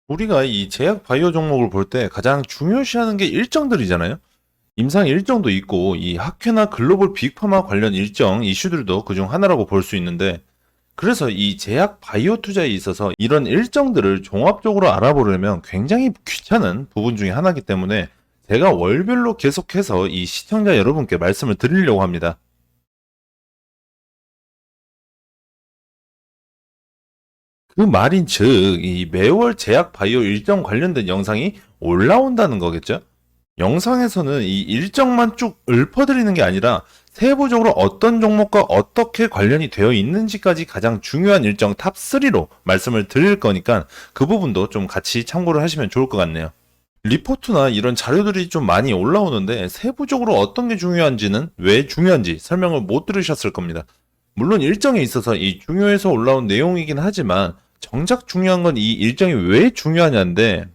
우리가 이 제약 바이오 종목을 볼 때 가장 중요시하는 게 일정들이잖아요. 임상 일정도 있고 이 학회나 글로벌 빅파마 관련 일정 이슈들도 그중 하나라고 볼 수 있는데, 그래서 이 제약 바이오 투자에 있어서 이런 일정들을 종합적으로 알아보려면 굉장히 귀찮은 부분 중에 하나이기 때문에 제가 월별로 계속해서 이 시청자 여러분께 말씀을 드리려고 합니다. 그 말인즉 이 매월 제약 바이오 일정 관련된 영상이 올라온다는 거겠죠? 영상에서는 이 일정만 쭉 읊어드리는 게 아니라 세부적으로 어떤 종목과 어떻게 관련이 되어 있는지까지 가장 중요한 일정 탑3로 말씀을 드릴 거니까 그 부분도 좀 같이 참고를 하시면 좋을 것 같네요. 리포트나 이런 자료들이 좀 많이 올라오는데 세부적으로 어떤 게 중요한지는 왜 중요한지 설명을 못 들으셨을 겁니다. 물론 일정에 있어서 이 중요해서 올라온 내용이긴 하지만 정작 중요한 건 이 일정이 왜 중요하냐인데,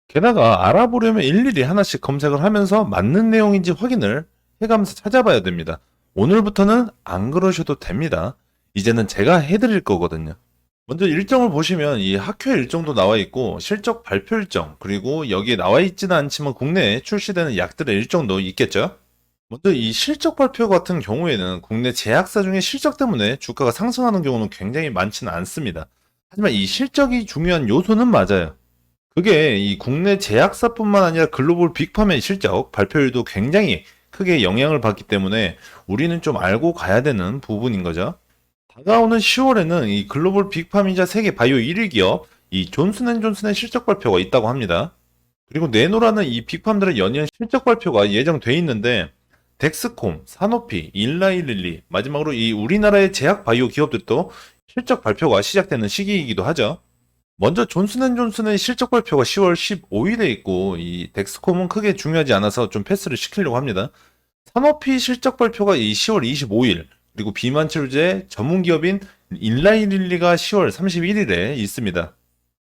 게다가 알아보려면 일일이 하나씩 검색을 하면서 맞는 내용인지 확인을 해가면서 찾아봐야 됩니다. 오늘부터는 안 그러셔도 됩니다. 이제는 제가 해드릴 거거든요. 먼저 일정을 보시면 이 학회 일정도 나와 있고 실적 발표 일정, 그리고 여기에 나와 있지는 않지만 국내에 출시되는 약들의 일정도 있겠죠. 먼저 이 실적 발표 같은 경우에는 국내 제약사 중에 실적 때문에 주가가 상승하는 경우는 굉장히 많지는 않습니다. 하지만 이 실적이 중요한 요소는 맞아요. 그게 이 국내 제약사뿐만 아니라 글로벌 빅팜의 실적 발표율도 굉장히 크게 영향을 받기 때문에 우리는 좀 알고 가야 되는 부분인 거죠. 다가오는 10월에는 이 글로벌 빅팜이자 세계 바이오 1위 기업 이 존슨앤존슨의 실적 발표가 있다고 합니다. 그리고 내노라는 이 빅팜들의 연이은 실적 발표가 예정돼 있는데, 덱스콤, 사노피, 일라이릴리, 마지막으로 이 우리나라의 제약 바이오 기업들도 실적 발표가 시작되는 시기이기도 하죠. 먼저 존슨앤존슨의 실적 발표가 10월 15일에 있고 이 덱스콤은 크게 중요하지 않아서 좀 패스를 시키려고 합니다. 산오피 실적 발표가 이 10월 25일, 그리고 비만 치료제 전문 기업인 일라이릴리가 10월 31일에 있습니다.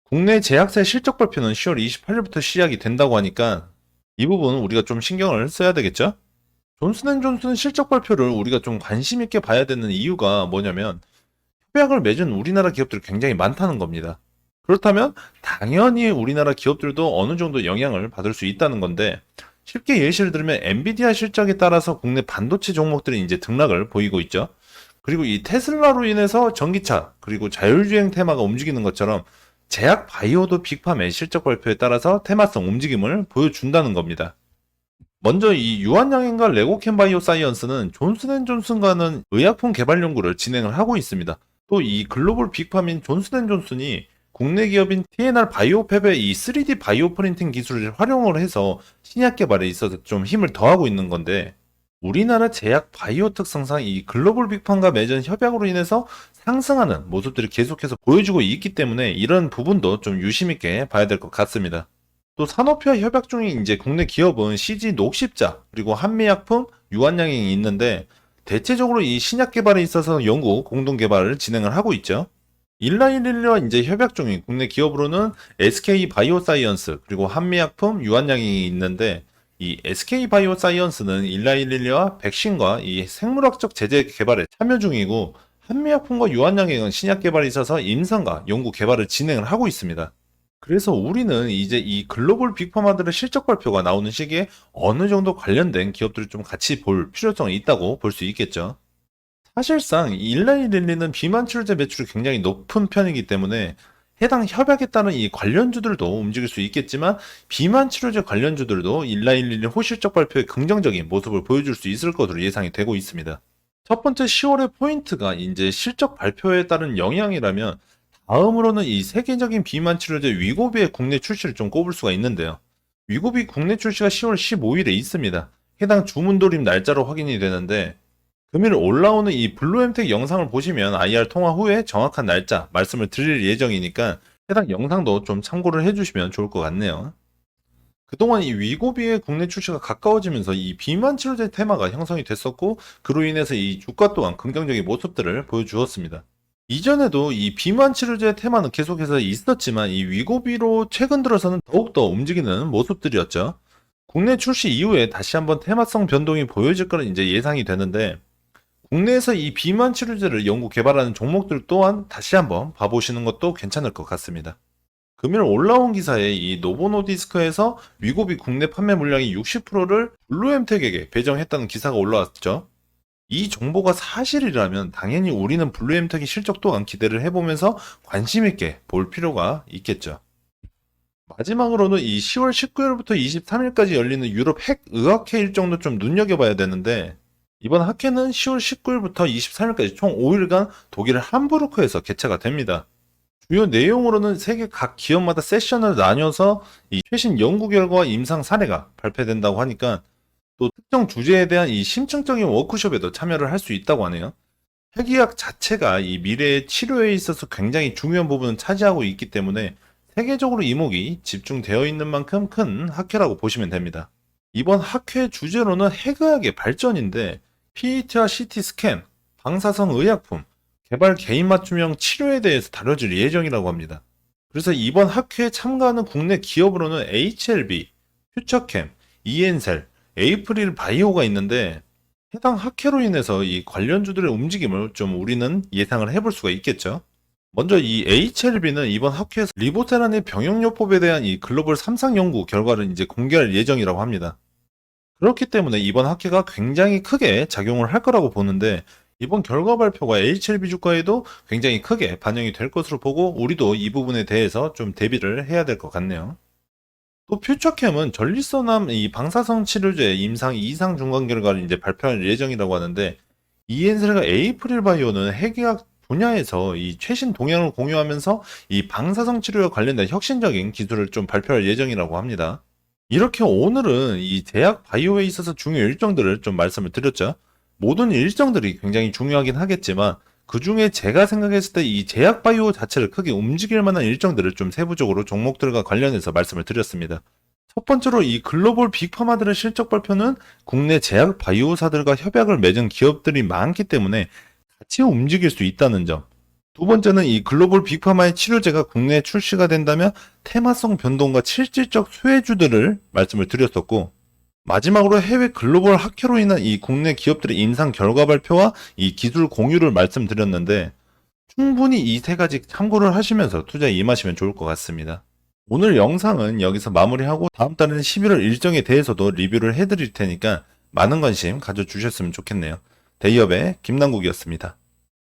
국내 제약사의 실적 발표는 10월 28일부터 시작이 된다고 하니까 이 부분 우리가 좀 신경을 써야 되겠죠? 존슨앤존슨 실적 발표를 우리가 좀 관심 있게 봐야 되는 이유가 뭐냐면, 협약을 맺은 우리나라 기업들이 굉장히 많다는 겁니다. 그렇다면 당연히 우리나라 기업들도 어느 정도 영향을 받을 수 있다는 건데, 쉽게 예시를 들면 엔비디아 실적에 따라서 국내 반도체 종목들이 이제 등락을 보이고 있죠. 그리고 이 테슬라로 인해서 전기차 그리고 자율주행 테마가 움직이는 것처럼 제약 바이오도 빅팜의 실적 발표에 따라서 테마성 움직임을 보여준다는 겁니다. 먼저 이 유한양행과 레고캠 바이오사이언스는 존슨앤존슨과는 의약품 개발 연구를 진행을 하고 있습니다. 또 이 글로벌 빅팜인 존슨앤존슨이 국내 기업인 TNR 바이오팹의 이 3D 바이오 프린팅 기술을 활용을 해서 신약 개발에 있어서 좀 힘을 더하고 있는 건데, 우리나라 제약 바이오 특성상 이 글로벌 빅팜과 맺은 협약으로 인해서 상승하는 모습들을 계속해서 보여주고 있기 때문에 이런 부분도 좀 유심 있게 봐야 될 것 같습니다. 또 산업화 협약 중인 이제 국내 기업은 CG 녹십자 그리고 한미약품, 유한양행이 있는데, 대체적으로 이 신약 개발에 있어서 연구 공동 개발을 진행을 하고 있죠. 일라이릴리와 이제 협약 중인 국내 기업으로는 SK 바이오사이언스 그리고 한미약품, 유한양행이 있는데, 이 SK 바이오사이언스는 일라이릴리와 백신과 이 생물학적 제재 개발에 참여 중이고, 한미약품과 유한양행은 신약 개발에 있어서 임상과 연구 개발을 진행을 하고 있습니다. 그래서 우리는 이제 이 글로벌 빅파마들의 실적 발표가 나오는 시기에 어느 정도 관련된 기업들을 좀 같이 볼 필요성이 있다고 볼 수 있겠죠. 사실상 이 일라이릴리는 비만 치료제 매출이 굉장히 높은 편이기 때문에 해당 협약에 따른 이 관련주들도 움직일 수 있겠지만, 비만 치료제 관련주들도 일라이릴리 호실적 발표에 긍정적인 모습을 보여줄 수 있을 것으로 예상이 되고 있습니다. 첫 번째 10월의 포인트가 이제 실적 발표에 따른 영향이라면, 다음으로는 이 세계적인 비만 치료제 위고비의 국내 출시를 좀 꼽을 수가 있는데요. 위고비 국내 출시가 10월 15일에 있습니다. 해당 주문 돌입 날짜로 확인이 되는데, 금일 올라오는 이 블루엠텍 영상을 보시면 IR 통화 후에 정확한 날짜 말씀을 드릴 예정이니까 해당 영상도 좀 참고를 해주시면 좋을 것 같네요. 그동안 이 위고비의 국내 출시가 가까워지면서 이 비만 치료제 테마가 형성이 됐었고, 그로 인해서 이 주가 또한 긍정적인 모습들을 보여주었습니다. 이전에도 이 비만 치료제 테마는 계속해서 있었지만 이 위고비로 최근 들어서는 더욱더 움직이는 모습들이었죠. 국내 출시 이후에 다시 한번 테마성 변동이 보여질 거는 이제 예상이 되는데, 국내에서 이 비만 치료제를 연구 개발하는 종목들 또한 다시 한번 봐보시는 것도 괜찮을 것 같습니다. 금일 올라온 기사에 이 노보노디스크에서 위고비 국내 판매 물량이 60%를 블루엠텍에게 배정했다는 기사가 올라왔죠. 이 정보가 사실이라면 당연히 우리는 블루엠텍의 실적 또한 기대를 해보면서 관심 있게 볼 필요가 있겠죠. 마지막으로는 이 10월 19일부터 23일까지 열리는 유럽 핵 의학회 일정도 좀 눈여겨봐야 되는데, 이번 학회는 10월 19일부터 23일까지 총 5일간 독일 함부르크에서 개최가 됩니다. 주요 내용으로는 세계 각 기업마다 세션을 나뉘어서 이 최신 연구 결과와 임상 사례가 발표된다고 하니까, 또 특정 주제에 대한 이 심층적인 워크숍에도 참여를 할 수 있다고 하네요. 핵의학 자체가 이 미래의 치료에 있어서 굉장히 중요한 부분을 차지하고 있기 때문에 세계적으로 이목이 집중되어 있는 만큼 큰 학회라고 보시면 됩니다. 이번 학회 주제로는 핵의학의 발전인데, PET와 CT 스캔, 방사성 의약품, 개발 개인 맞춤형 치료에 대해서 다뤄질 예정이라고 합니다. 그래서 이번 학회에 참가하는 국내 기업으로는 HLB, 퓨처캠, 이엔셀, 에이프릴 바이오가 있는데, 해당 학회로 인해서 이 관련주들의 움직임을 좀 우리는 예상을 해볼 수가 있겠죠. 먼저 이 HLB는 이번 학회에서 리보테란의 병용요법에 대한 이 글로벌 3상 연구 결과를 이제 공개할 예정이라고 합니다. 그렇기 때문에 이번 학회가 굉장히 크게 작용을 할 거라고 보는데, 이번 결과 발표가 HLB 주가에도 굉장히 크게 반영이 될 것으로 보고 우리도 이 부분에 대해서 좀 대비를 해야 될 것 같네요. 또 퓨처캠은 전리선암 이 방사성 치료제 임상 2상 중간 결과를 이제 발표할 예정이라고 하는데, 이엔셀과 에이프릴 바이오는 핵의학 분야에서 이 최신 동향을 공유하면서 이 방사성 치료와 관련된 혁신적인 기술을 좀 발표할 예정이라고 합니다. 이렇게 오늘은 이 제약 바이오에 있어서 중요 일정들을 좀 말씀을 드렸죠. 모든 일정들이 굉장히 중요하긴 하겠지만 그 중에 제가 생각했을 때 이 제약 바이오 자체를 크게 움직일 만한 일정들을 좀 세부적으로 종목들과 관련해서 말씀을 드렸습니다. 첫 번째로 이 글로벌 빅파마들의 실적 발표는 국내 제약 바이오사들과 협약을 맺은 기업들이 많기 때문에 같이 움직일 수 있다는 점. 두 번째는 이 글로벌 빅파마의 치료제가 국내에 출시가 된다면 테마성 변동과 실질적 수혜주들을 말씀을 드렸었고, 마지막으로 해외 글로벌 학회로 인한 이 국내 기업들의 임상 결과 발표와 이 기술 공유를 말씀드렸는데, 충분히 이 세 가지 참고를 하시면서 투자에 임하시면 좋을 것 같습니다. 오늘 영상은 여기서 마무리하고 다음 달에는 11월 일정에 대해서도 리뷰를 해드릴 테니까 많은 관심 가져주셨으면 좋겠네요. 대기업의 김남국이었습니다.